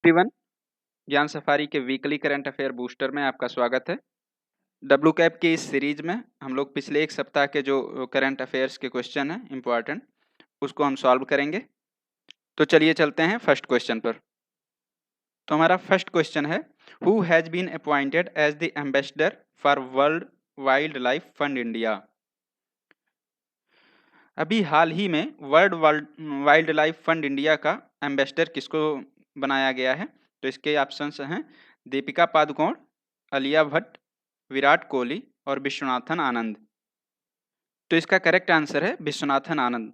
Everyone, ज्ञान safari के weekly current affair booster में आपका स्वागत है। डब्ल्यू कैप की इस सीरीज में हम लोग पिछले एक सप्ताह के जो करंट अफेयर्स के क्वेश्चन हैं इम्पोर्टेंट, उसको हम सॉल्व करेंगे। तो चलिए चलते हैं फर्स्ट क्वेश्चन पर। तो हमारा फर्स्ट क्वेश्चन है, who has been appointed as the ambassador for World Wild Life Fund India. अभी हाल ही में World Wild Life Fund India का एम्बेसडर किसको बनाया गया है? तो इसके ऑप्शंस हैं दीपिका पादुकोण, आलिया भट्ट, विराट कोहली और विश्वनाथन आनंद। तो इसका करेक्ट आंसर है विश्वनाथन आनंद।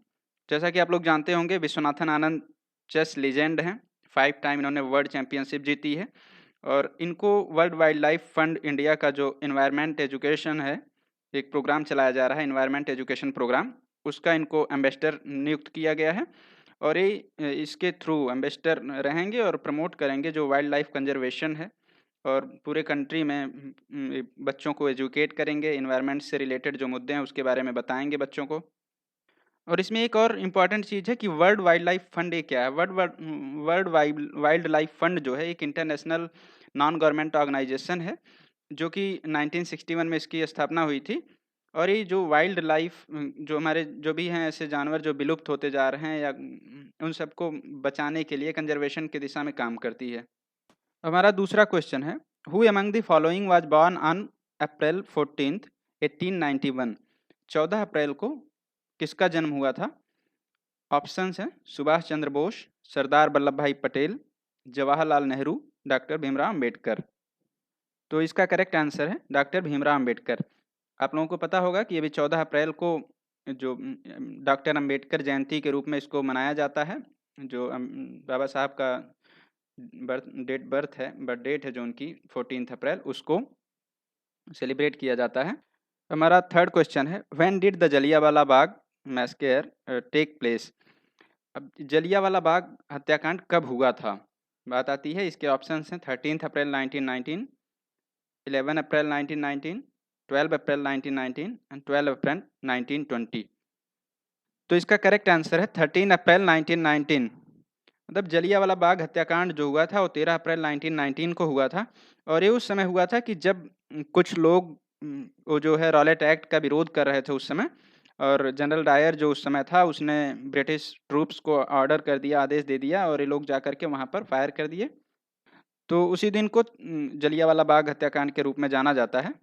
जैसा कि आप लोग जानते होंगे, विश्वनाथन आनंद चेस लीजेंड हैं। 5 टाइम इन्होंने वर्ल्ड चैंपियनशिप जीती है और इनको world Wild Life Fund India का जो इन्वायरमेंट एजुकेशन है, एक प्रोग्राम चलाया जा रहा है इन्वायरमेंट एजुकेशन प्रोग्राम, उसका इनको एम्बेसडर नियुक्त किया गया है। और ये इसके थ्रू एम्बेसडर रहेंगे और प्रमोट करेंगे जो वाइल्ड लाइफ कंजर्वेशन है, और पूरे कंट्री में बच्चों को एजुकेट करेंगे, इन्वायरमेंट से रिलेटेड जो मुद्दे हैं उसके बारे में बताएंगे बच्चों को। और इसमें एक और इम्पॉर्टेंट चीज़ है कि वर्ल्ड वाइल्ड लाइफ फंड ये क्या है? वर्ल्ड वाइल्ड लाइफ फंड जो है एक इंटरनेशनल नॉन गवर्नमेंट ऑर्गेनाइजेशन है, जो कि 1961 में इसकी स्थापना हुई थी। और ये जो वाइल्ड लाइफ जो हमारे जो भी हैं ऐसे जानवर जो विलुप्त होते जा रहे हैं या उन सबको बचाने के लिए कंजर्वेशन की दिशा में काम करती है। हमारा दूसरा क्वेश्चन है, who among the following was born on April 14th 1891। 14 अप्रैल को किसका जन्म हुआ था? ऑप्शंस हैं सुभाष चंद्र बोस, सरदार वल्लभ भाई पटेल, जवाहरलाल नेहरू, डॉक्टर भीमराव अंबेडकर। तो इसका करेक्ट आंसर है डॉक्टर भीमराव अंबेडकर। आप लोगों को पता होगा कि अभी 14 अप्रैल को जो डॉक्टर अंबेडकर जयंती के रूप में इसको मनाया जाता है। जो बाबा साहब का बर्थ डेट है जो उनकी 14 अप्रैल, उसको सेलिब्रेट किया जाता है। हमारा थर्ड क्वेश्चन है, when did the Jallianwala Bagh massacre take place. अब जलियांवाला बाग हत्याकांड कब हुआ था? बात आती है, इसके ऑप्शंस हैं 13 अप्रैल 1919, 11 अप्रैल 1919, 12 अप्रैल 1919 एंड 12 अप्रैल 1920। तो इसका करेक्ट आंसर है 13 अप्रैल 1919। मतलब जलियांवाला बाग हत्याकांड जो हुआ था वो 13 अप्रैल 1919 को हुआ था। और ये उस समय हुआ था कि जब कुछ लोग वो जो है रॉलेट एक्ट का विरोध कर रहे थे उस समय, और जनरल डायर जो उस समय था उसने ब्रिटिश ट्रूप्स को ऑर्डर कर दिया, आदेश दे दिया, और ये लोग जा करके वहाँ पर फायर कर दिए। तो उसी दिन को जलियांवाला बाग हत्याकांड के रूप में जाना जाता है।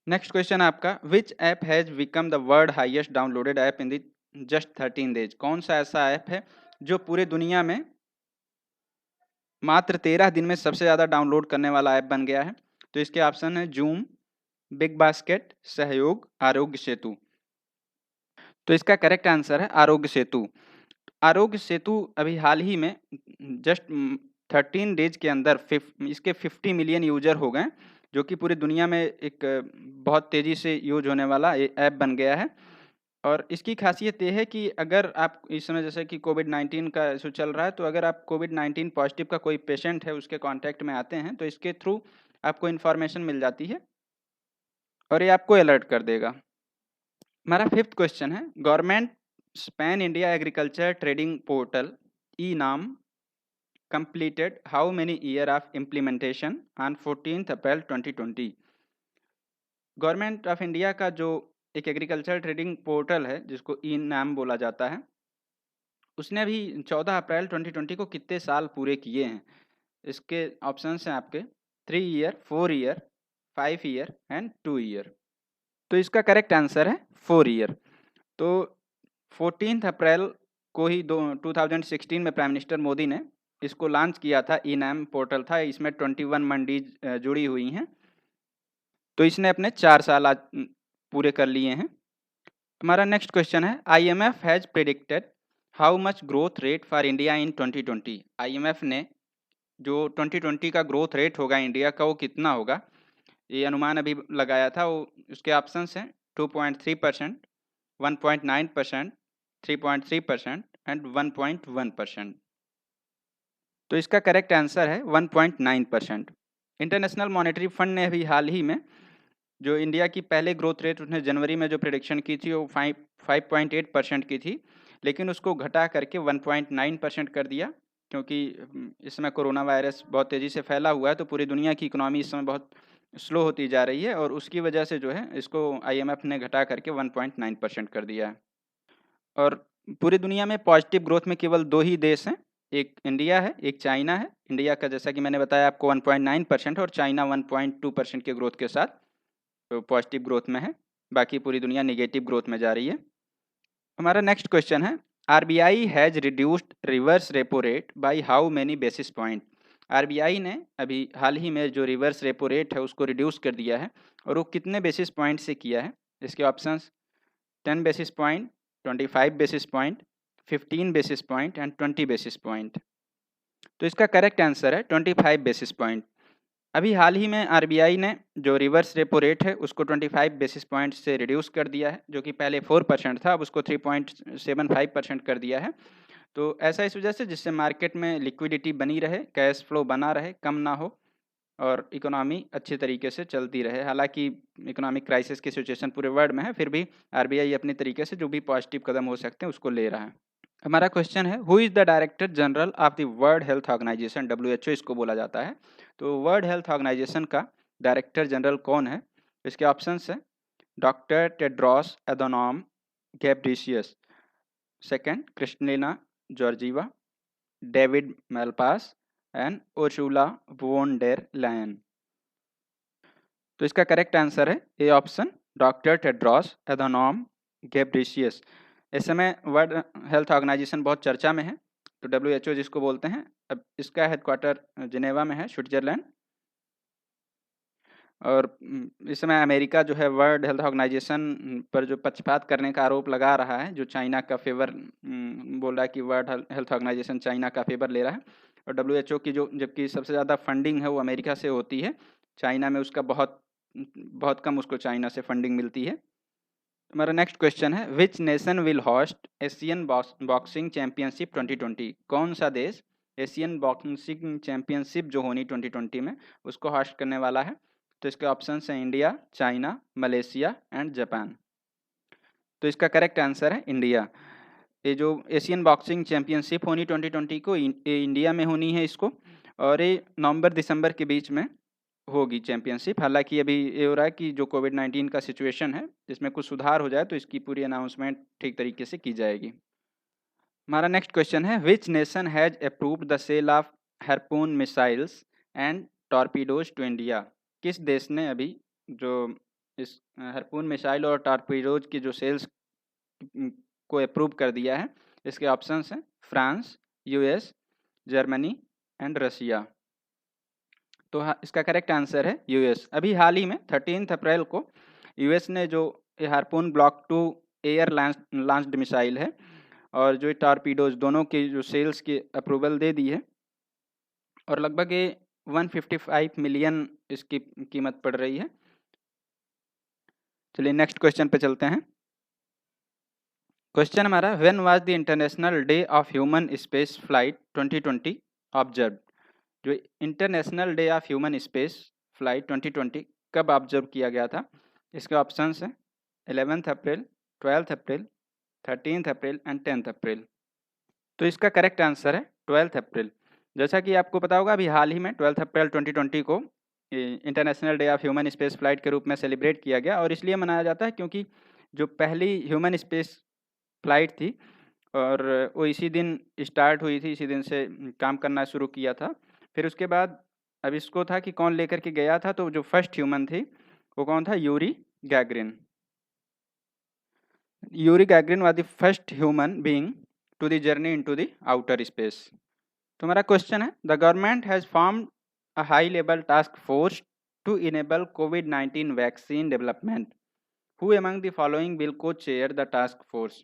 नेक्स्ट क्वेश्चन आपका, विच app has become the world highest downloaded app in the just 13 days. कौन सा ऐसा ऐप है जो पूरे दुनिया में मात्र 13 दिन में सबसे ज़्यादा डाउनलोड करने वाला ऐप बन गया है? तो इसके ऑप्शन है जूम, बिग बास्केट, सहयोग, आरोग्य सेतु। तो इसका करेक्ट आंसर है आरोग्य सेतु। आरोग्य सेतु अभी हाल ही में जस्ट 13 डेज के अंदर इसके 50 मिलियन यूजर हो गए, जो कि पूरी दुनिया में एक बहुत तेज़ी से यूज होने वाला ऐप बन गया है। और इसकी खासियत ये है कि अगर आप इस समय जैसे कि कोविड-19 का इशू चल रहा है, तो अगर आप कोविड-19 पॉजिटिव का कोई पेशेंट है उसके कॉन्टैक्ट में आते हैं, तो इसके थ्रू आपको इन्फॉर्मेशन मिल जाती है और ये आपको अलर्ट कर देगा। हमारा फिफ्थ क्वेश्चन है, government pan India agriculture trading portal e-NAM completed how many year of implementation on 14th April 2020। Government of India का जो एक एग्रीकल्चर ट्रेडिंग पोर्टल है जिसको ई नाम बोला जाता है, उसने अभी 14 अप्रैल 2020 को कितने साल पूरे किए हैं? इसके ऑप्शंस हैं आपके 3 year, 4 year, 5 year and 2 year. तो इसका करेक्ट आंसर है 4 ईयर। तो 14 अप्रैल को ही 2016 में प्राइम मिनिस्टर मोदी ने इसको लॉन्च किया था। ई नाम पोर्टल था, इसमें 21 मंडीज जुड़ी हुई हैं। तो इसने अपने 4 साल आज पूरे कर लिए हैं। हमारा नेक्स्ट क्वेश्चन है, IMF has predicted how much growth rate for India in 2020। IMF ने जो 2020 का ग्रोथ रेट होगा इंडिया का वो कितना होगा, ये अनुमान अभी लगाया था। वो उसके ऑप्शंस हैं 2.3%, 1.9%, 3.3% एंड 1.1%। तो इसका करेक्ट आंसर है 1.9%। इंटरनेशनल मॉनेटरी फंड ने अभी हाल ही में जो इंडिया की पहले ग्रोथ रेट उसने जनवरी में जो प्रेडिक्शन की थी वो 5.8% की थी, लेकिन उसको घटा करके 1.9% कर दिया। क्योंकि इस समय कोरोना वायरस बहुत तेज़ी से फैला हुआ है, तो पूरी दुनिया की इकोनॉमी इस समय बहुत स्लो होती जा रही है और उसकी वजह से जो है इसको IMF ने घटा करके 1.9% कर दिया है। और पूरी दुनिया में पॉजिटिव ग्रोथ में केवल 2 ही देश हैं, एक इंडिया है, एक चाइना है। इंडिया का जैसा कि मैंने बताया आपको 1.9% और चाइना 1.2% के ग्रोथ के साथ तो पॉजिटिव ग्रोथ में है, बाकी पूरी दुनिया नेगेटिव ग्रोथ में जा रही है। हमारा नेक्स्ट क्वेश्चन है, RBI has reduced reverse repo rate by how many basis point? RBI ने अभी हाल ही में जो रिवर्स रेपो रेट है उसको रिड्यूस कर दिया है और वो कितने बेसिस पॉइंट से किया है? इसके options 10 basis point, 25 basis point, 15 basis point and 20 basis point. तो इसका करेक्ट आंसर है 25 बेसिस पॉइंट। अभी हाल ही में RBI ने जो रिवर्स रेपो रेट है उसको 25 बेसिस पॉइंट से रिड्यूस कर दिया है, जो कि पहले 4% था, अब उसको 3.75% कर दिया है। तो ऐसा इस वजह से जिससे मार्केट में लिक्विडिटी बनी रहे, कैश फ्लो बना रहे, कम ना हो और इकोनॉमी अच्छे तरीके से चलती रहे। हालांकि इकोनॉमिक क्राइसिस की सिचुएशन पूरे वर्ल्ड में है, फिर भी RBI अपने तरीके से जो भी पॉजिटिव कदम हो सकते हैं उसको ले रहा है। हमारा क्वेश्चन है, who is the director general of the World Health Organization? WHO इसको बोला जाता है। तो वर्ल्ड हेल्थ ऑर्गेनाइजेशन का डायरेक्टर जनरल कौन है? इसके ऑप्शंस हैं doctor Tedros Adhanom Ghebreyesus, second Kristalina Georgieva, David Malpass and Ursula von der Leyen. तो इसका करेक्ट आंसर है A option, doctor Tedros Adhanom Ghebreyesus. इस समय वर्ल्ड हेल्थ ऑर्गेनाइजेशन बहुत चर्चा में है, तो WHO जिसको बोलते हैं, अब इसका हेडक्वार्टर जिनेवा में है, स्विट्जरलैंड। और इस समय अमेरिका जो है वर्ल्ड हेल्थ ऑर्गेनाइजेशन पर जो पक्षपात करने का आरोप लगा रहा है, जो चाइना का फेवर बोल रहा है कि वर्ल्ड हेल्थ ऑर्गेनाइजेशन चाइना का फेवर ले रहा है। और WHO की जो जबकि सबसे ज़्यादा फंडिंग है वो अमेरिका से होती है, चाइना में उसका बहुत कम उसको चाइना से फंडिंग मिलती है। हमारा नेक्स्ट क्वेश्चन है, which nation will host Asian boxing championship 2020? कौन सा देश एशियन बॉक्सिंग चैंपियनशिप जो होनी 2020 में उसको होस्ट करने वाला है? तो इसके ऑप्शंस हैं India, China, Malaysia and Japan. तो इसका करेक्ट आंसर है इंडिया। ये जो एशियन बॉक्सिंग चैंपियनशिप होनी 2020 को ये इंडिया में होनी है इसको, और ये नवंबर-दिसंबर के बीच में होगी चैंपियनशिप। हालांकि अभी ये हो रहा है कि जो कोविड-19 का सिचुएशन है इसमें कुछ सुधार हो जाए तो इसकी पूरी अनाउंसमेंट ठीक तरीके से की जाएगी। हमारा नेक्स्ट क्वेश्चन है, which nation has approved the sale of harpoon missiles and torpedoes to India? किस देश ने अभी जो इस हार्पून मिसाइल और टॉर्पीडोज की जो सेल्स को अप्रूव कर दिया है? इसके ऑप्शंस हैं France, US, Germany and Russia. तो इसका करेक्ट आंसर है US। अभी हाल ही में 13 अप्रैल को US ने जो harpoon block 2 air launched missile है और जो टॉर्पीडोज दोनों की जो सेल्स की अप्रूवल दे दी है, और लगभग ये 155 मिलियन इसकी कीमत पड़ रही है। चलिए नेक्स्ट क्वेश्चन पे चलते हैं। क्वेश्चन हमारा, when was the International Day of Human Space Flight 2020 observe? जो International Day of Human Space Flight 2020 कब ऑब्जर्व किया गया था? इसके ऑप्शंस हैं 11 अप्रैल, 12 अप्रैल, 13 अप्रैल एंड 10 अप्रैल। तो इसका करेक्ट आंसर है 12 अप्रैल। जैसा कि आपको पता होगा अभी हाल ही में 12 अप्रैल 2020 को international Day of Human Space flight के रूप में सेलिब्रेट किया गया, और इसलिए मनाया जाता है क्योंकि जो पहली ह्यूमन स्पेस फ्लाइट थी और वो इसी दिन स्टार्ट हुई थी, इसी दिन से काम करना शुरू किया था। फिर उसके बाद अब इसको था कि कौन लेकर के गया था, तो जो फर्स्ट ह्यूमन थी वो कौन था? Yuri Gagarin. Yuri Gagarin was the first human being to the journey into the outer space. तो हमारा क्वेश्चन है, the government has formed a high level task force to enable कोविड-19 vaccine development, who among the following will co chair the task force?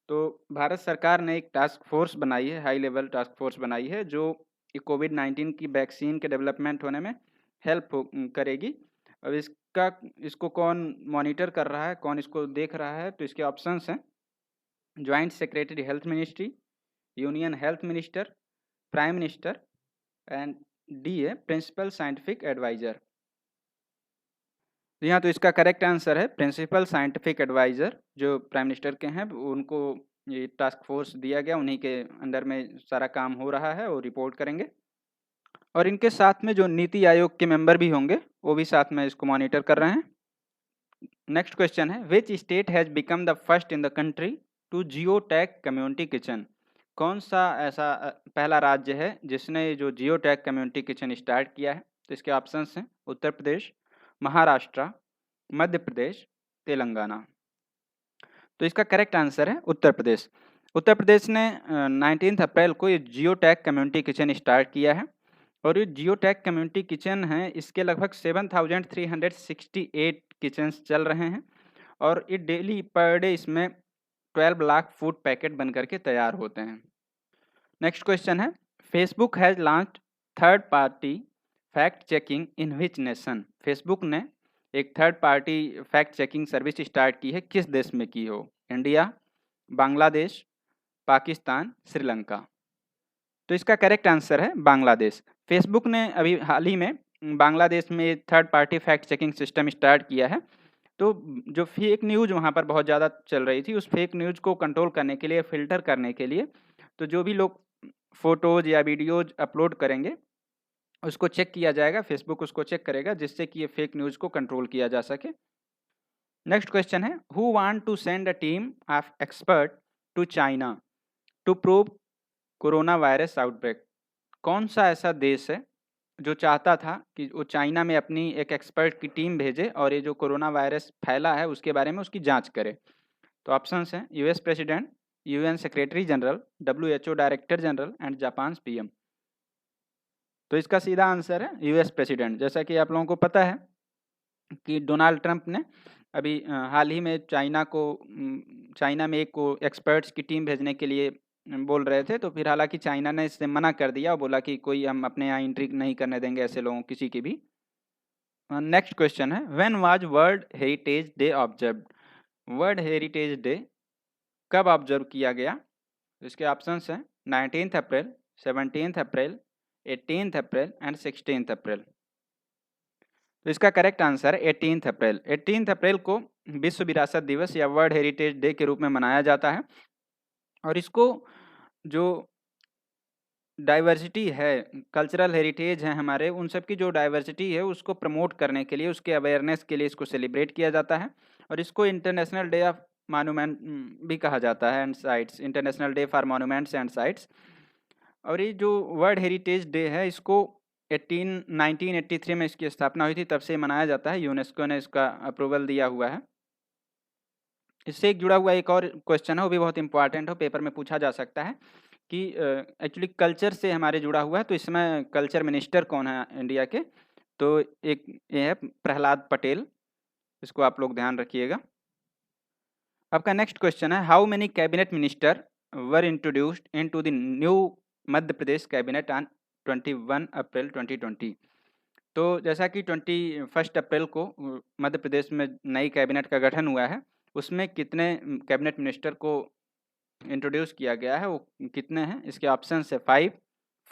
तो भारत सरकार ने एक task force बनाई है, हाई लेवल टास्क फोर्स बनाई है जो कोविड-19 की वैक्सीन के डेवलपमेंट होने में हेल्प करेगी। अब इसको कौन मॉनिटर कर रहा है, कौन इसको देख रहा है? तो इसके ऑप्शंस हैं joint secretary health ministry, union health minister, prime minister and D है प्रिंसिपल साइंटिफिक एडवाइजर। यहाँ तो इसका करेक्ट आंसर है प्रिंसिपल साइंटिफिक एडवाइजर, जो प्राइम मिनिस्टर के हैं उनको ये टास्क फोर्स दिया गया, उन्हीं के अंडर में सारा काम हो रहा है और रिपोर्ट करेंगे। और इनके साथ में जो नीति आयोग के मेंबर भी होंगे वो भी साथ में इसको मॉनिटर कर रहे हैं। नेक्स्ट क्वेश्चन है, which state has become the first in the country to geo tag community kitchen? कौन सा ऐसा पहला राज्य है जिसने जो geo tag community kitchen start किया है? तो इसके ऑप्शंस हैं उत्तर प्रदेश, महाराष्ट्र, मध्य प्रदेश, तेलंगाना। तो इसका करेक्ट आंसर है उत्तर प्रदेश। उत्तर प्रदेश ने 19 अप्रैल को ये जियो टैग कम्युनिटी किचन स्टार्ट किया है। और ये जियो टैग कम्युनिटी किचन है, इसके लगभग 7368 किचन्स चल रहे हैं और ये डेली पर डे इसमें 12 लाख फूड पैकेट बन करके तैयार होते हैं। नेक्स्ट क्वेश्चन है, Facebook has launched third party fact checking in which nation? Facebook ने एक third party fact checking service start की है, किस देश में की हो? इंडिया, बांग्लादेश, पाकिस्तान, श्रीलंका। तो इसका करेक्ट आंसर है बांग्लादेश। फेसबुक ने अभी हाल ही में बांग्लादेश में third party fact checking system start किया है। तो जो फेक न्यूज़ वहाँ पर बहुत ज़्यादा चल रही थी, उस फेक न्यूज़ को कंट्रोल करने के लिए, फिल्टर करने के लिए, तो जो भी लोग फोटोज़ या वीडियोज़ अपलोड करेंगे उसको चेक किया जाएगा, फेसबुक उसको चेक करेगा, जिससे कि ये फेक न्यूज़ को कंट्रोल किया जा सके। नेक्स्ट क्वेश्चन है, who want to send a team of expert to China to prove corona virus outbreak? कौन सा ऐसा देश है जो चाहता था कि वो चाइना में अपनी एक एक्सपर्ट की टीम भेजे और ये जो कोरोना वायरस फैला है उसके बारे में उसकी जांच करे? तो ऑप्शंस हैं US president, UN secretary general, WHO director general and Japan PM. तो इसका सीधा आंसर है यूएस प्रेसिडेंट। जैसा कि आप लोगों को पता है कि डोनाल्ड ट्रंप ने अभी हाल ही में चाइना में एक को एक्सपर्ट्स की टीम भेजने के लिए बोल रहे थे, तो फिर हालांकि चाइना ने इससे मना कर दिया और बोला कि कोई हम अपने यहाँ एंट्री नहीं करने देंगे ऐसे लोगों किसी की भी। नेक्स्ट क्वेश्चन है, when was world heritage day observed? World heritage day कब ऑब्जर्व किया गया? इसके ऑप्शंस हैं 19 अप्रैल, 17 अप्रैल, 18 अप्रैल एंड 16 अप्रैल। तो इसका करेक्ट आंसर है 18 अप्रैल। 18 अप्रैल को विश्व विरासत दिवस या वर्ल्ड हेरिटेज डे के रूप में मनाया जाता है और इसको जो डाइवर्सिटी है, कल्चरल हेरिटेज है हमारे, उन सब की जो डाइवर्सिटी है उसको प्रमोट करने के लिए, उसके अवेयरनेस के लिए इसको सेलिब्रेट किया जाता है और इसको इंटरनेशनल डे ऑफ मॉन्यूमेंट भी कहा जाता है and sites, international day for monuments and sites. और ये जो वर्ल्ड हेरिटेज डे है इसको 1983 में इसकी स्थापना हुई थी, तब से मनाया जाता है, यूनेस्को ने इसका अप्रूवल दिया हुआ है। इससे एक जुड़ा हुआ एक और क्वेश्चन है, वो भी बहुत इंपॉर्टेंट हो, पेपर में पूछा जा सकता है कि एक्चुअली कल्चर से हमारे जुड़ा हुआ है, तो इसमें कल्चर मिनिस्टर कौन है इंडिया के? तो एक ये है प्रहलाद पटेल, इसको आप लोग ध्यान रखिएगा। आपका नेक्स्ट क्वेश्चन है, how many cabinet minister were introduced into the new Madhya Pradesh cabinet on 21 अप्रैल 2020? तो जैसा कि 21 अप्रैल को मध्य प्रदेश में नई कैबिनेट का गठन हुआ है, उसमें कितने कैबिनेट मिनिस्टर को इंट्रोड्यूस किया गया है, वो कितने हैं? इसके ऑप्शन है 5,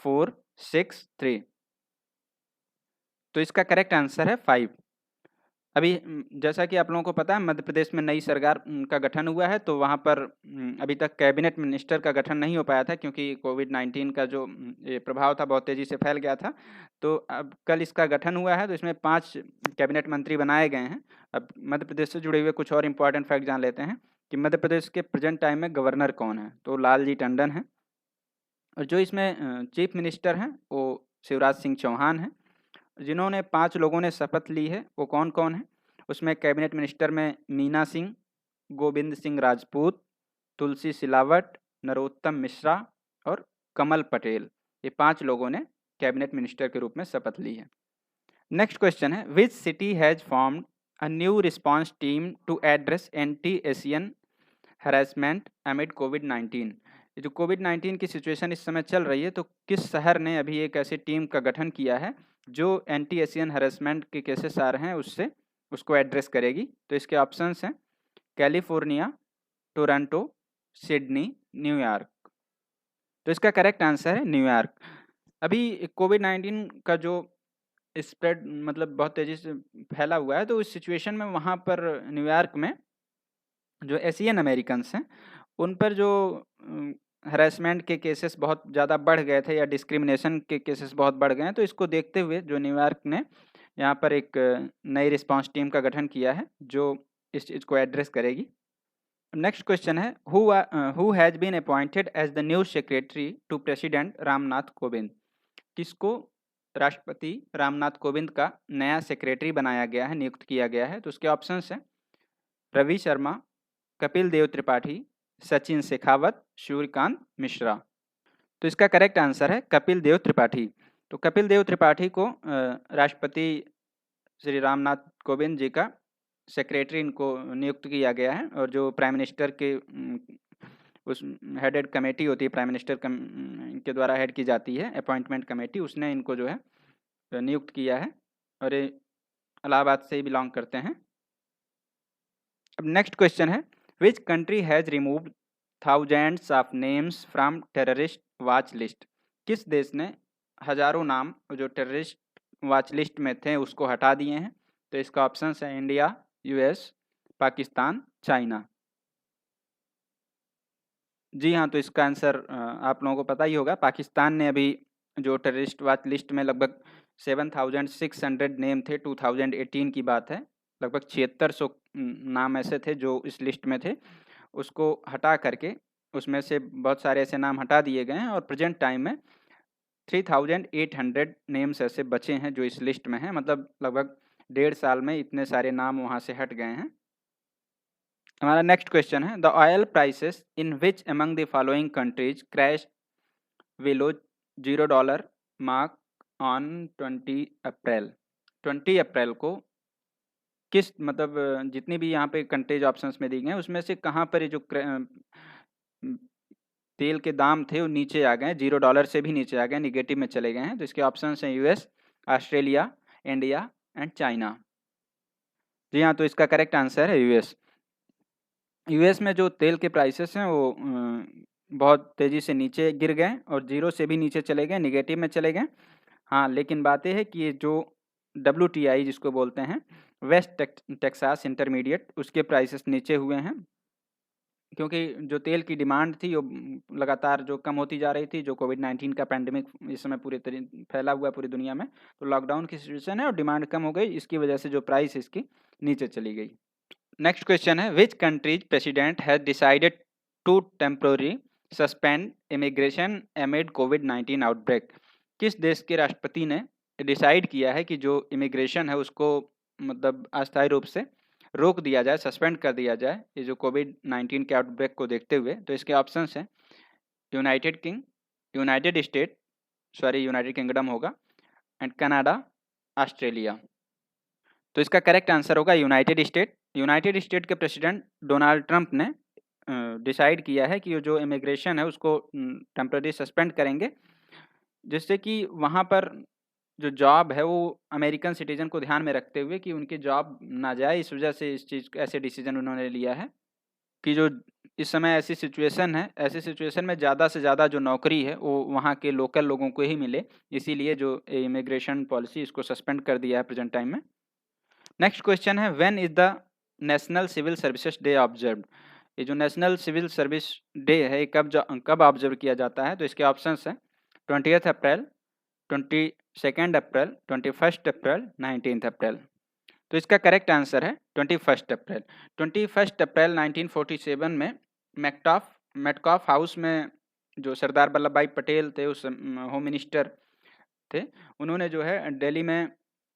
4, 6, 3। तो इसका करेक्ट आंसर है 5। अभी जैसा कि आप लोगों को पता है मध्य प्रदेश में नई सरकार का गठन हुआ है, तो वहाँ पर अभी तक कैबिनेट मिनिस्टर का गठन नहीं हो पाया था क्योंकि कोविड-19 का जो ये प्रभाव था बहुत तेज़ी से फैल गया था। तो अब कल इसका गठन हुआ है, तो इसमें 5 कैबिनेट मंत्री बनाए गए हैं। अब मध्य प्रदेश से जुड़े हुए कुछ और इम्पोर्टेंट फैक्ट जान लेते हैं कि मध्य प्रदेश के प्रेजेंट टाइम में गवर्नर कौन है? तो लालजी टंडन हैं। और जो इसमें चीफ मिनिस्टर हैं वो शिवराज सिंह चौहान हैं। जिन्होंने 5 लोगों ने शपथ ली है वो कौन-कौन है? उसमें कैबिनेट मिनिस्टर में मीना सिंह, गोविंद सिंह राजपूत, तुलसी सिलावट, नरोत्तम मिश्रा और कमल पटेल। ये 5 लोगों ने कैबिनेट मिनिस्टर के रूप में शपथ ली है। नेक्स्ट क्वेश्चन है, which city has formed a new response team to address anti Asian harassment amid कोविड-19? ये जो कोविड-19 की सिचुएशन इस समय चल रही है, तो किस शहर ने अभी एक ऐसी टीम का गठन किया है जो एंटी एशियन हैरेसमेंट के केसेस आ रहे हैं उसको एड्रेस करेगी? तो इसके ऑप्शंस हैं कैलिफोर्निया, टोरंटो, सिडनी, न्यूयॉर्क। तो इसका करेक्ट आंसर है न्यूयॉर्क। अभी कोविड-19 का जो स्प्रेड मतलब बहुत तेज़ी से फैला हुआ है, तो इस सिचुएशन में वहाँ पर न्यूयॉर्क में जो एशियन अमेरिकन्स हैं उन पर जो हैरेसमेंट के केसेस बहुत ज़्यादा बढ़ गए थे या डिस्क्रिमिनेशन के केसेस बहुत बढ़ गए हैं, तो इसको देखते हुए जो न्यूयॉर्क ने यहाँ पर एक नई रिस्पांस टीम का गठन किया है जो इस चीज़ को एड्रेस करेगी। नेक्स्ट क्वेश्चन है, who has been appointed as the new secretary to president Ramnath Kovind? किसको राष्ट्रपति रामनाथ कोविंद का नया सेक्रेटरी बनाया गया है, नियुक्त किया गया है? तो उसके ऑप्शंस हैं रवि शर्मा, कपिल देव त्रिपाठी, सचिन शेखावत, सूर्यकांत मिश्रा। तो इसका करेक्ट आंसर है कपिल देव त्रिपाठी। तो कपिल देव त्रिपाठी को राष्ट्रपति श्री रामनाथ कोविंद जी का सेक्रेटरी इनको नियुक्त किया गया है, और जो प्राइम मिनिस्टर के उस हेडेड कमेटी होती है, प्राइम मिनिस्टर के द्वारा हेड की जाती है अपॉइंटमेंट कमेटी, उसने इनको जो है नियुक्त किया है, और ये इलाहाबाद से ही बिलोंग करते हैं। अब नेक्स्ट क्वेश्चन है, which country has removed thousands of names from terrorist watch list? किस देश ने हजारों नाम जो टेररिस्ट वॉच लिस्ट में थे उसको हटा दिए हैं? तो इसका ऑप्शन है इंडिया, यूएस, पाकिस्तान, चाइना। जी हाँ, तो इसका आंसर आप लोगों को पता ही होगा। पाकिस्तान ने अभी जो टेररिस्ट वॉच लिस्ट में लगभग 7,600 नेम थे, 2018 की बात है, लगभग 7600 नाम ऐसे थे जो इस लिस्ट में थे, उसको हटा करके उसमें से बहुत सारे ऐसे नाम हटा दिए गए हैं, और प्रेजेंट टाइम में 3800 नेम्स ऐसे बचे हैं जो इस लिस्ट में हैं। मतलब लगभग 1.5 साल में इतने सारे नाम वहाँ से हट गए हैं। हमारा नेक्स्ट क्वेश्चन है, the oil prices in which among the following countries crash below $0 mark on 20 अप्रैल? 20 अप्रैल को किस, मतलब जितनी भी यहाँ पे कंट्रीज ऑप्शंस में दी गए हैं उसमें से कहाँ पर ये जो तेल के दाम थे वो नीचे आ गए, $0 से भी नीचे आ गए, निगेटिव में चले गए हैं? तो इसके ऑप्शंस हैं US, Australia, India and China. जी हाँ, तो इसका करेक्ट आंसर है यूएस। यूएस में जो तेल के प्राइसेस हैं वो बहुत तेज़ी से नीचे गिर गए और 0 से भी नीचे चले गए, निगेटिव में चले गए। हाँ, लेकिन बात ये है कि ये जो WTI जिसको बोलते हैं, वेस्ट टेक्सास इंटरमीडिएट, उसके प्राइसेस नीचे हुए हैं, क्योंकि जो तेल की डिमांड थी वो लगातार जो कम होती जा रही थी, जो कोविड-19 का पैंडेमिक इस समय पूरे फैला हुआ है पूरी दुनिया में, तो लॉकडाउन की सिचुएशन है और डिमांड कम हो गई, इसकी वजह से जो प्राइस इसकी नीचे चली गई। नेक्स्ट क्वेश्चन है, which country's president has decided to temporary suspend immigration amid कोविड-19 आउटब्रेक? किस देश के राष्ट्रपति ने डिसाइड किया है कि जो इमिग्रेशन है उसको मतलब अस्थायी रूप से रोक दिया जाए, सस्पेंड कर दिया जाए, ये जो कोविड-19 के आउटब्रेक को देखते हुए? तो इसके ऑप्शंस हैं यूनाइटेड किंगडम होगा, एंड कनाडा, ऑस्ट्रेलिया। तो इसका करेक्ट आंसर होगा यूनाइटेड स्टेट। यूनाइटेड स्टेट के प्रेसिडेंट डोनाल्ड ट्रंप ने डिसाइड किया है कि जो इमिग्रेशन है उसको टेम्पररी सस्पेंड करेंगे, जिससे कि वहाँ पर जो जॉब है वो अमेरिकन सिटीजन को ध्यान में रखते हुए कि उनकी जॉब ना जाए, इस वजह से इस चीज़ ऐसे डिसीजन उन्होंने लिया है कि जो इस समय ऐसी सिचुएशन है, ऐसी सिचुएशन में ज़्यादा से ज़्यादा जो नौकरी है वो वहाँ के लोकल लोगों को ही मिले, इसीलिए जो इमिग्रेशन पॉलिसी इसको सस्पेंड कर दिया है प्रेजेंट टाइम में। नेक्स्ट क्वेश्चन है, when is the National Civil Services Day observed? ये जो नेशनल सिविल सर्विस डे है कब ऑब्जर्व किया जाता है? तो इसके ऑप्शंस हैं 20 अप्रैल, 22 अप्रैल, 21 अप्रैल, 19 अप्रैल। तो इसका करेक्ट आंसर है 21 अप्रैल। 21 अप्रैल 1947 में मेटकॉफ हाउस में जो सरदार वल्लभ भाई पटेल थे, उस होम मिनिस्टर थे, उन्होंने जो है दिल्ली में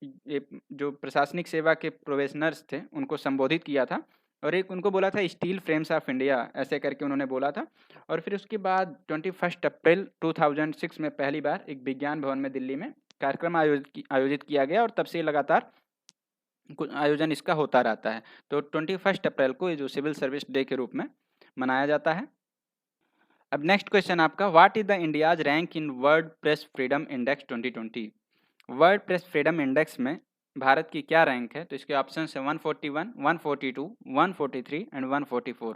जो प्रशासनिक सेवा के प्रोफेशनल्स थे उनको संबोधित किया था, और एक उनको बोला था स्टील फ्रेम्स ऑफ इंडिया, ऐसे करके उन्होंने बोला था। और फिर उसके बाद 21 अप्रैल 2006 में पहली बार एक विज्ञान भवन में दिल्ली में कार्यक्रम आयोजित किया गया, और तब से लगातार आयोजन इसका होता रहता है। तो 21 अप्रैल को ये जो सिविल सर्विस डे के रूप में मनाया जाता है। अब नेक्स्ट क्वेश्चन आपका, what is the India's rank in world press freedom index 2020? World press freedom index में भारत की क्या रैंक है? तो इसके ऑप्शन है 141, 142, 143 एंड 144।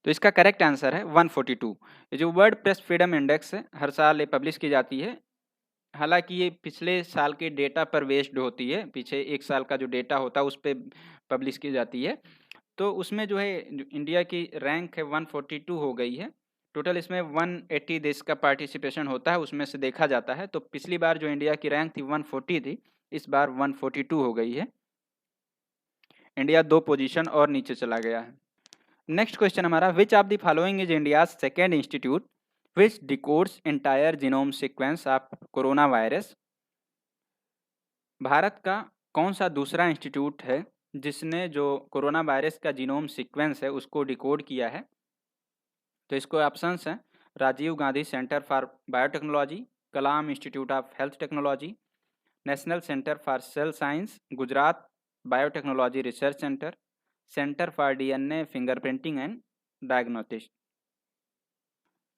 तो इसका करेक्ट आंसर है 142। ये जो वर्ल्ड प्रेस फ्रीडम इंडेक्स है हर साल ये पब्लिश की जाती है, हालांकि ये पिछले साल के डेटा पर बेस्ड होती है, पीछे एक साल का जो डेटा होता है उस पर पब्लिश की जाती है। तो उसमें जो है इंडिया की रैंक है 142 हो गई है। टोटल इसमें 180 देश का पार्टिसिपेशन होता है, उसमें से देखा जाता है। तो पिछली बार जो इंडिया की रैंक थी 140 थी, इस बार 142 हो गई है। इंडिया 2 पोजीशन और नीचे चला गया है। नेक्स्ट क्वेश्चन हमारा, which of the following is India second institute which decodes entire genome sequence of corona virus. भारत का कौन सा दूसरा इंस्टीट्यूट है जिसने जो कोरोना वायरस का जीनोम सीक्वेंस है उसको डिकोड किया है? तो इसको ऑप्शंस हैं, Rajiv Gandhi Centre for Biotechnology, Kalam Institute of Health Technology, National Centre for Cell Science, Gujarat Biotechnology Research Centre, Centre for DNA Fingerprinting and Diagnostics.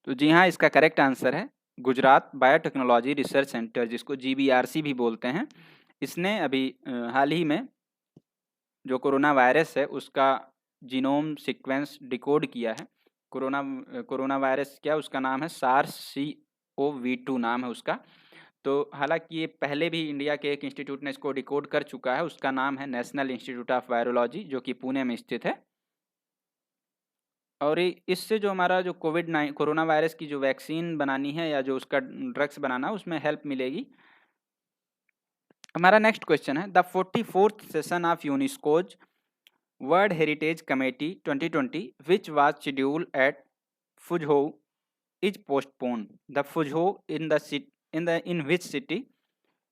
तो जी हाँ, इसका करेक्ट आंसर है गुजरात बायोटेक्नोलॉजी रिसर्च सेंटर, जिसको जीबीआरसी भी बोलते हैं। इसने अभी हाल ही में जो कोरोना वायरस है उसका जीनोम सीक्वेंस डिकोड किया है। कोरोना वायरस क्या, उसका नाम है SARS-CoV-2 नाम है उसका। तो हालांकि ये पहले भी इंडिया के एक इंस्टीट्यूट ने इसको डिकोड कर चुका है, उसका नाम है नेशनल इंस्टीट्यूट ऑफ वायरोलॉजी, जो कि पुणे में स्थित है। और इससे जो हमारा जो कोरोना वायरस की जो वैक्सीन बनानी है या जो उसका ड्रग्स बनाना है उसमें हेल्प मिलेगी। हमारा नेक्स्ट क्वेश्चन है, the 44th session of UNESCO's World Heritage Committee 2020 which was scheduled at Fuzhou is postpone. The Fuzhou in which city,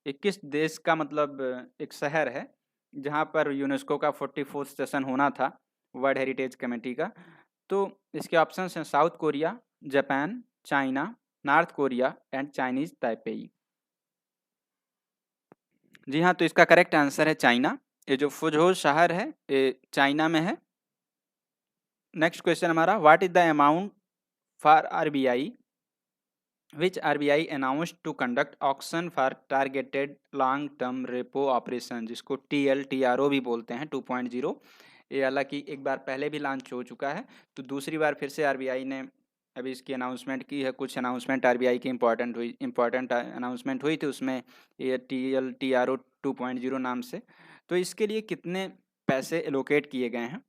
किस देश का मतलब एक शहर है जहाँ पर यूनेस्को का 44th सेशन होना था वर्ल्ड हेरिटेज कमेटी का। तो इसके ऑप्शंस हैं South Korea, Japan, China, North Korea and Chinese Taipei. जी हाँ, तो इसका करेक्ट आंसर है चाइना। ये जो फुझौ शहर है ये चाइना में है। नेक्स्ट क्वेश्चन हमारा, what is the amount for RBI which RBI announced to conduct auction for targeted long term repo operation, जिसको TLTRO भी बोलते हैं 2.0। ये हालांकि एक बार पहले भी लॉन्च हो चुका है, तो दूसरी बार फिर से आरबीआई ने अभी इसकी अनाउंसमेंट की है। कुछ अनाउंसमेंट आरबीआई की इम्पॉर्टेंट अनाउंसमेंट हुई थी, उसमें ये TLTRO 2.0 नाम से। तो इसके लिए कितने पैसे एलोकेट किए गए हैं?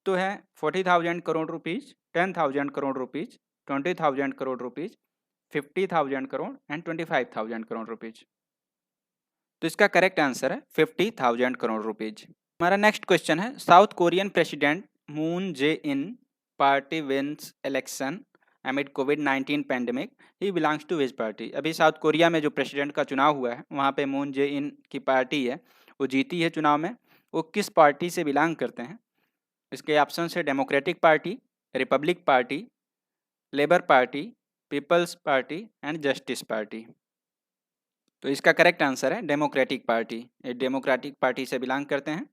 तो है 40,000 crore rupees, 10,000 crore rupees, 20,000 crore rupees, 50,000 crore and 25,000 crore rupees. तो इसका करेक्ट आंसर है 50,000 करोड़ रुपीज़। हमारा नेक्स्ट क्वेश्चन है, South Korean president Moon Jae in party wins election amid कोविड-19 pandemic, he belongs to which party. अभी साउथ कोरिया में जो प्रेसिडेंट का चुनाव हुआ है वहाँ पे मून जे इन की पार्टी है, वो जीती है चुनाव में। वो किस पार्टी से बिलोंग करते हैं? इसके ऑप्शन है Democratic Party, Republic Party, Labour Party, People's Party and Justice Party. तो इसका करेक्ट आंसर है डेमोक्रेटिक पार्टी। ये डेमोक्रेटिक पार्टी से बिलोंग करते हैं।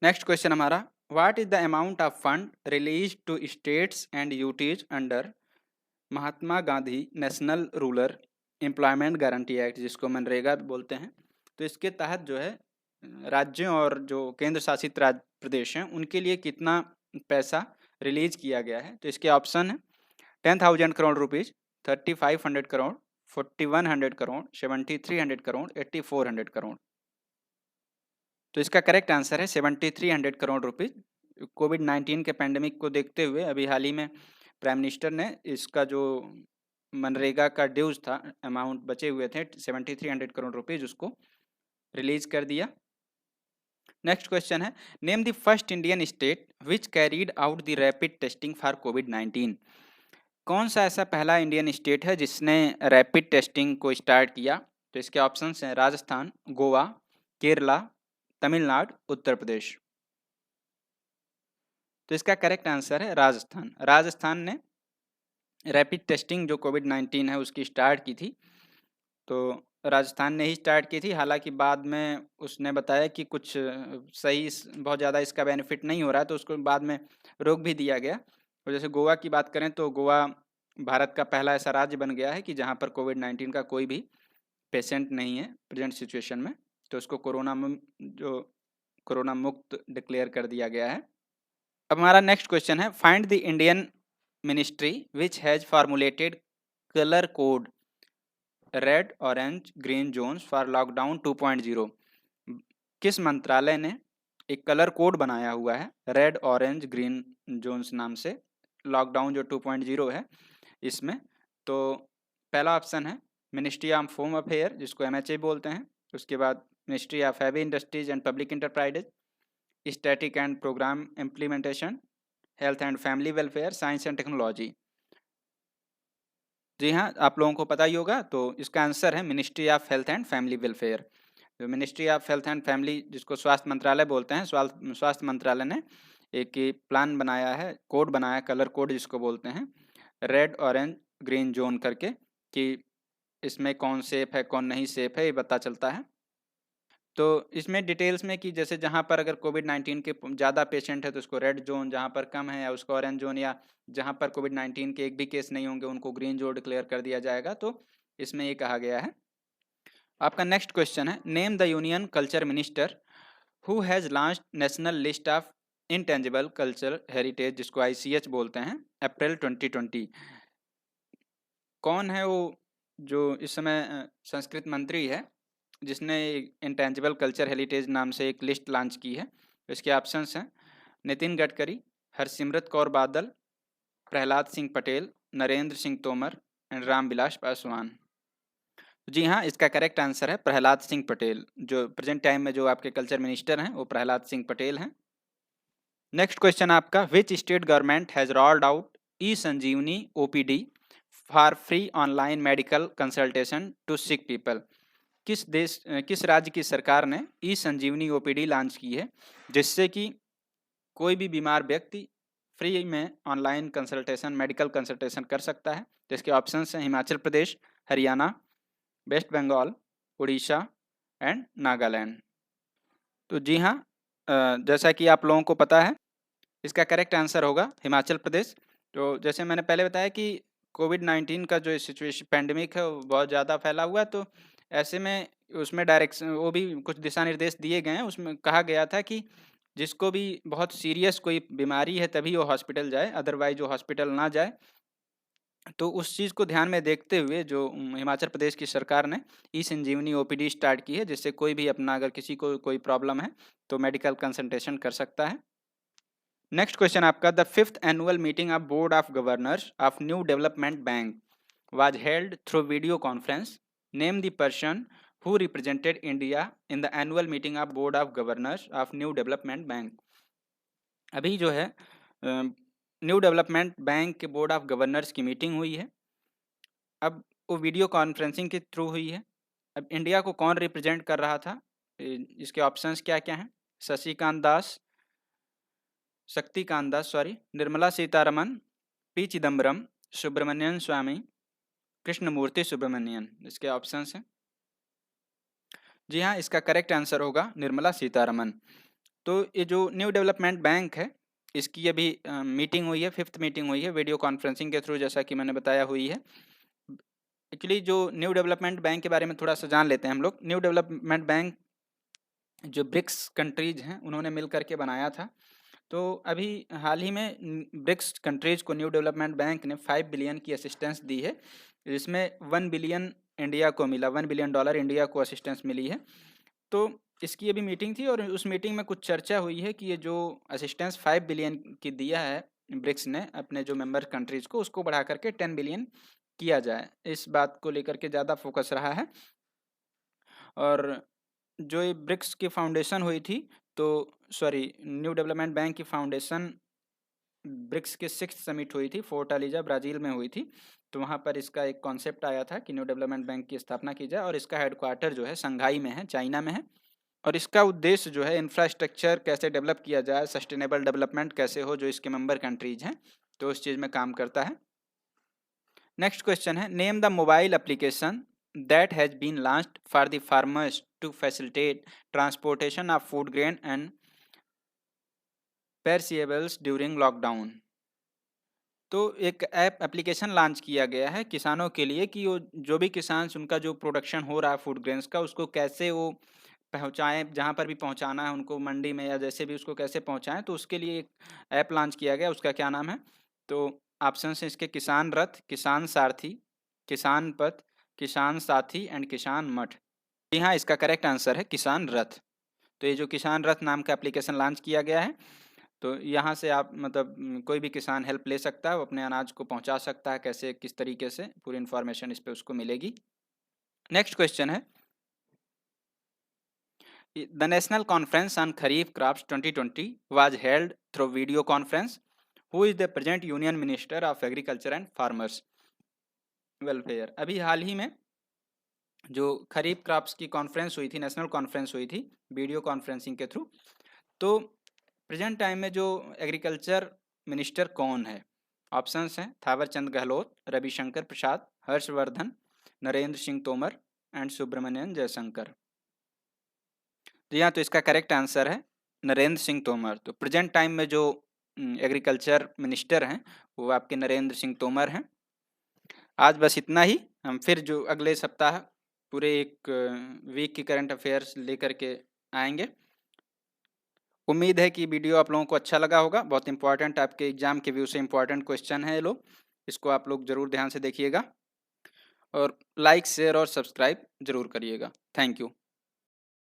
नेक्स्ट क्वेश्चन हमारा, what is the amount of fund release to states and UTs under Mahatma Gandhi National Rural Employment Guarantee Act, जिसको मनरेगा भी बोलते हैं। तो इसके तहत जो है राज्यों और जो केंद्र शासित राज्य प्रदेश हैं उनके लिए कितना पैसा रिलीज किया गया है? तो इसके ऑप्शन है 10,000 करोड़ रुपीज़, 3,500 करोड़, 4,100 करोड़, 7,300 करोड़, 8,400 करोड़। तो इसका करेक्ट आंसर है 7,300 करोड़ रुपीज़। कोविड-19 के पैंडेमिक को देखते हुए अभी हाल ही में प्राइम मिनिस्टर ने इसका जो मनरेगा का ड्यूज था, अमाउंट बचे हुए थे 7,300 करोड़ रुपीज़, उसको रिलीज कर दिया। नेक्स्ट क्वेश्चन है, name the first Indian state which carried out the rapid testing for कोविड-19। कौन सा ऐसा पहला इंडियन स्टेट है जिसने रैपिड टेस्टिंग को स्टार्ट किया? तो इसके ऑप्शंस हैं राजस्थान, गोवा, केरला, तमिलनाडु, उत्तर प्रदेश। तो इसका करेक्ट आंसर है राजस्थान। राजस्थान ने रैपिड टेस्टिंग जो कोविड-19 है उसकी स्टार्ट की थी। तो राजस्थान ने ही स्टार्ट की थी। हालांकि बाद में उसने बताया कि कुछ सही बहुत ज़्यादा इसका बेनिफिट नहीं हो रहा है, तो उसको बाद में रोक भी दिया गया। और जैसे गोवा की बात करें तो गोवा भारत का पहला ऐसा राज्य बन गया है कि जहाँ पर कोविड-19 का कोई भी पेशेंट नहीं है प्रेजेंट सिचुएशन में। तो उसको कोरोना मुक्त डिक्लेयर कर दिया गया है। अब हमारा नेक्स्ट क्वेश्चन है, find the Indian ministry which has formulated colour code red, orange, green Jones for lockdown 2.0। किस मंत्रालय ने एक कलर कोड बनाया हुआ है रेड ऑरेंज ग्रीन जोन्स नाम से, लॉकडाउन जो 2.0 है इसमें। तो पहला ऑप्शन है मिनिस्ट्री ऑफ होम अफेयर जिसको MHA बोलते हैं, उसके बाद Ministry of Heavy Industries and Public Enterprises, Statistics and Programme Implementation, Health and Family Welfare, Science and Technology. जी हाँ, आप लोगों को पता ही होगा, तो इसका आंसर है Ministry of Health and Family Welfare. जो Ministry of Health and Family जिसको स्वास्थ्य मंत्रालय बोलते हैं, स्वास्थ्य मंत्रालय ने एक प्लान बनाया है, कोड बनाया, कलर कोड जिसको बोलते हैं, रेड ऑरेंज ग्रीन जोन करके, कि इसमें कौन सेफ है कौन नहीं सेफ है ये पता चलता है। तो इसमें डिटेल्स में कि जैसे जहाँ पर अगर कोविड-19 के ज़्यादा पेशेंट है तो उसको रेड जोन, जहाँ पर कम है या उसको ऑरेंज जोन, या जहाँ पर कोविड-19 के एक भी केस नहीं होंगे उनको ग्रीन जोन डिक्लेयर कर दिया जाएगा। तो इसमें ये कहा गया है। आपका नेक्स्ट क्वेश्चन है, name the union culture minister who has launched national list of intangible culture heritage जिसको ICH बोलते हैं, अप्रैल 2020। कौन है वो जो इस समय संस्कृत मंत्री है जिसने इंटेंजिबल कल्चर हेरिटेज नाम से एक लिस्ट लॉन्च की है? इसके ऑप्शंस हैं नितिन गडकरी, हरसिमरत कौर बादल, प्रहलाद सिंह पटेल, नरेंद्र सिंह तोमर एंड रामविलास पासवान। जी हाँ, इसका करेक्ट आंसर है प्रहलाद सिंह पटेल। जो प्रेजेंट टाइम में जो आपके कल्चर मिनिस्टर हैं वो प्रहलाद सिंह पटेल हैं। नेक्स्ट क्वेश्चन आपका, which state government has rolled out ई-संजीवनी OPD for free online medical consultation to sick people? किस राज्य की सरकार ने ई-संजीवनी OPD लॉन्च की है जिससे कि कोई भी बीमार व्यक्ति फ्री में ऑनलाइन कंसल्टेशन, मेडिकल कंसल्टेशन कर सकता है? तो इसके ऑप्शंस हैं हिमाचल प्रदेश, हरियाणा, वेस्ट बंगाल, उड़ीसा एंड नागालैंड। तो जी हाँ, जैसा कि आप लोगों को पता है इसका करेक्ट आंसर होगा हिमाचल प्रदेश। तो जैसे मैंने पहले बताया कि कोविड-19 का जो सिचुएशन पैंडेमिक है वो बहुत ज़्यादा फैला हुआ है, तो ऐसे में उसमें डायरेक्शन वो भी कुछ दिशा निर्देश दिए गए हैं। उसमें कहा गया था कि जिसको भी बहुत सीरियस कोई बीमारी है तभी वो हॉस्पिटल जाए, अदरवाइज वो हॉस्पिटल ना जाए। तो उस चीज़ को ध्यान में देखते हुए जो हिमाचल प्रदेश की सरकार ने ई-संजीवनी OPD स्टार्ट की है जिससे कोई भी अपना अगर किसी को कोई प्रॉब्लम है तो मेडिकल कंसल्टेशन कर सकता है। नेक्स्ट क्वेश्चन आपका, the 5th annual meeting of board of governors of new development bank was held through video conference. Name the person who represented India in the annual meeting of board of governors of new development bank. अभी जो है new development bank के board of governors की meeting हुई है। अब वो video conferencing के थ्रू हुई है। अब इंडिया को कौन रिप्रेजेंट कर रहा था? इसके ऑप्शंस क्या क्या हैं? शशिकांत दास, शक्तिकांत दास सॉरी, निर्मला सीतारमन, P चिदम्बरम, सुब्रमण्यन स्वामी, कृष्णमूर्ति सुब्रमण्यन। इसके ऑप्शंस हैं। जी हाँ, इसका करेक्ट आंसर होगा निर्मला सीतारमन। तो ये जो न्यू डेवलपमेंट बैंक है इसकी अभी मीटिंग हुई है, 5th मीटिंग हुई है वीडियो कॉन्फ्रेंसिंग के थ्रू, जैसा कि मैंने बताया हुई है। एक्चुअली जो न्यू डेवलपमेंट बैंक के बारे में थोड़ा सा जान लेते हैं हम लोग। न्यू डेवलपमेंट बैंक जो ब्रिक्स कंट्रीज हैं उन्होंने मिल करके बनाया था। तो अभी हाल ही में ब्रिक्स कंट्रीज को न्यू डेवलपमेंट बैंक ने 5 बिलियन की असिस्टेंस दी है, जिसमें 1 बिलियन इंडिया को मिला, $1 बिलियन इंडिया को असिस्टेंस मिली है। तो इसकी अभी मीटिंग थी और उस मीटिंग में कुछ चर्चा हुई है कि ये जो असिस्टेंस 5 बिलियन की दिया है ब्रिक्स ने अपने जो मेंबर कंट्रीज को, उसको बढ़ा करके 10 बिलियन किया जाए। इस बात को लेकर के ज़्यादा फोकस रहा है। और जो ये ब्रिक्स की फाउंडेशन हुई थी, तो सॉरी, न्यू डेवलपमेंट बैंक की फाउंडेशन ब्रिक्स के 6th समिट हुई थी, फोर्टालिजा ब्राज़ील में हुई थी। तो वहाँ पर इसका एक कॉन्सेप्ट आया था कि न्यू डेवलपमेंट बैंक की स्थापना की जाए, और इसका हेडक्वार्टर जो है शंघाई में है, चाइना में है। और इसका उद्देश्य जो है इंफ्रास्ट्रक्चर कैसे डेवलप किया जाए, सस्टेनेबल डेवलपमेंट कैसे हो जो इसके मेंबर कंट्रीज हैं, तो उस चीज़ में काम करता है। नेक्स्ट क्वेश्चन है, name the mobile application that has been launched for the farmers to facilitate transportation of food grain and perishables during lockdown। तो एक ऐप एप्लीकेशन लॉन्च किया गया है किसानों के लिए कि वो जो भी किसान उनका जो प्रोडक्शन हो रहा है फूड ग्रेन्स का, उसको कैसे वो पहुँचाएँ, जहाँ पर भी पहुँचाना है उनको मंडी में या जैसे भी उसको कैसे पहुँचाएँ, तो उसके लिए एक ऐप लॉन्च किया गया। उसका क्या नाम है? तो ऑप्शन हैं इसके, किसान रथ, किसान सारथी, किसान पथ, किसान साथी एंड किसान मठ। जी हाँ, इसका करेक्ट आंसर है किसान रथ। तो ये जो किसान रथ नाम का एप्लीकेशन लॉन्च किया गया है, तो यहाँ से आप मतलब कोई भी किसान हेल्प ले सकता है, वो अपने अनाज को पहुँचा सकता है, कैसे किस तरीके से पूरी इन्फॉर्मेशन इस पे उसको मिलेगी। नेक्स्ट क्वेश्चन है, the national conference on kharif crops 2020 was held through video conference, who is the present union minister of agriculture and farmers welfare. अभी हाल ही में जो खरीफ क्रॉप्स की कॉन्फ्रेंस हुई थी, नेशनल कॉन्फ्रेंस हुई थी वीडियो कॉन्फ्रेंसिंग के थ्रू, तो प्रेजेंट टाइम में जो एग्रीकल्चर मिनिस्टर कौन है? ऑप्शंस हैं थावर चंद गहलोत, रविशंकर प्रसाद, हर्षवर्धन, नरेंद्र सिंह तोमर एंड सुब्रमण्यम जयशंकर। जी हाँ, तो इसका करेक्ट आंसर है नरेंद्र सिंह तोमर। तो प्रेजेंट टाइम में जो एग्रीकल्चर मिनिस्टर हैं वो आपके नरेंद्र सिंह तोमर हैं। आज बस इतना ही, हम फिर जो अगले सप्ताह पूरे एक वीक की करंट अफेयर्स लेकर के आएंगे। उम्मीद है कि वीडियो आप लोगों को अच्छा लगा होगा। बहुत इंपॉर्टेंट आपके एग्जाम के व्यू से इंपॉर्टेंट क्वेश्चन है ये लोग, इसको आप लोग जरूर ध्यान से देखिएगा और लाइक शेयर और सब्सक्राइब जरूर करिएगा। Thank you.